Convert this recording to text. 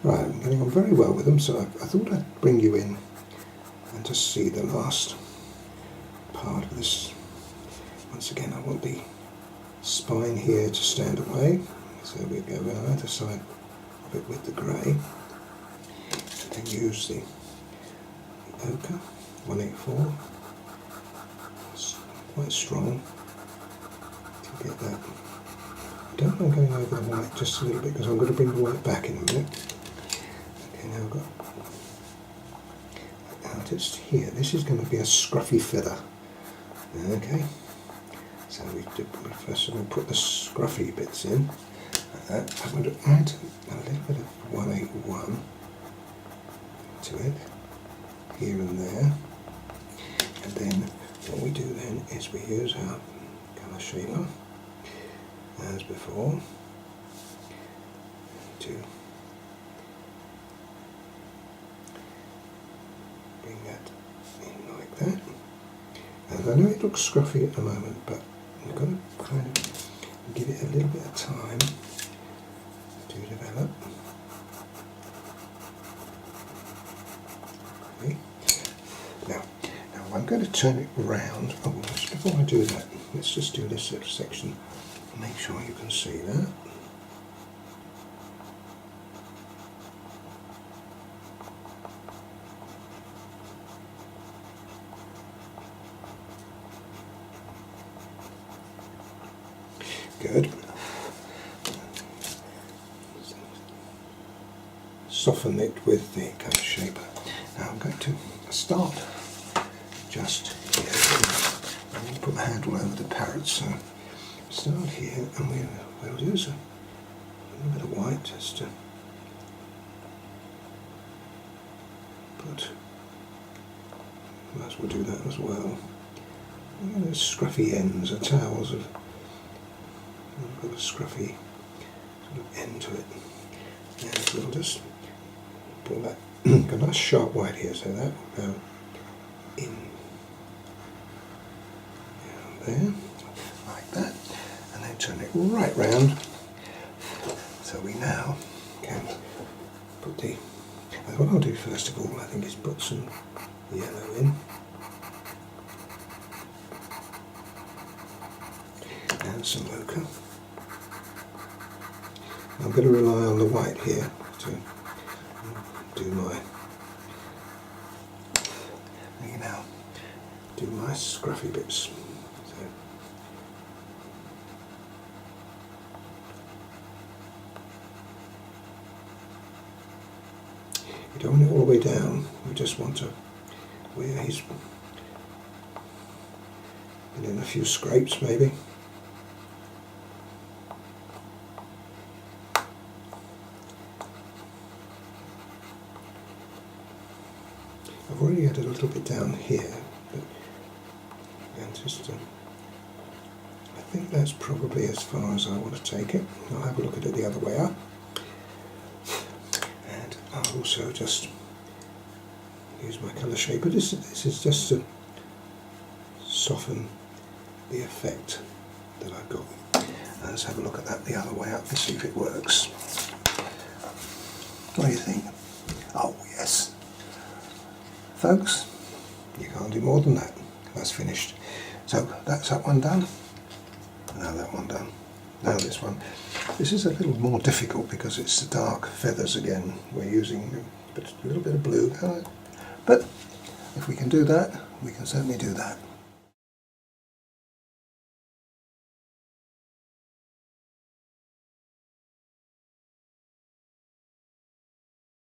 Right, I'm getting on very well with them, so I thought I'd bring you in and just see the last part of this. Once again, I want the spine here to stand away, so we go on either side of it with the grey, and then use the ochre 184. It's quite strong to get that. I don't mind going over the white just a little bit because I'm going to bring the white back in a minute. Okay, now I've got an artist here. This is going to be a scruffy feather. Okay, so we first of all put the scruffy bits in. Like that. I'm going to add a little bit of 181 to it, here and there. And then what we do then is we use our colour shaper as before to bring that in like that. And I know it looks scruffy at the moment, but we've got to kind of give it a little bit of time to develop. Okay. Now I'm going to turn it round. Oh, just before I do that, let's just do this little section. Make sure you can see that. Good. Soften it with the colour shaper. Now I'm going to start just here. I'm going to put my hand all over the parrots, so start here, and we'll use a little bit of white just to put. Might as well do that as well. Those scruffy ends are towels of. I've got a scruffy sort of end to it. And we'll just pull that. Got a nice sharp white here, so that will go in down there, like that, and then turn it right round. So we now can put the. What I'll do first of all, I think, is put some yellow in. And some ochre. I'm going to rely on the white here to do my, scruffy bits. So, you don't want it all the way down, we just want to, where he's been in a few scrapes maybe. I've already added a little bit down here, but and just I think that's probably as far as I want to take it. I'll have a look at it the other way up, and I'll also just use my colour shaper. This is just to soften the effect that I've got. Let's have a look at that the other way up and see if it works. What do you think? Oh yes. Folks, you can't do more than that. That's finished. So that's that one done. Now that one done. Now this one. This is a little more difficult because it's the dark feathers again. We're using a little bit of blue. But if we can do that, we can certainly do that.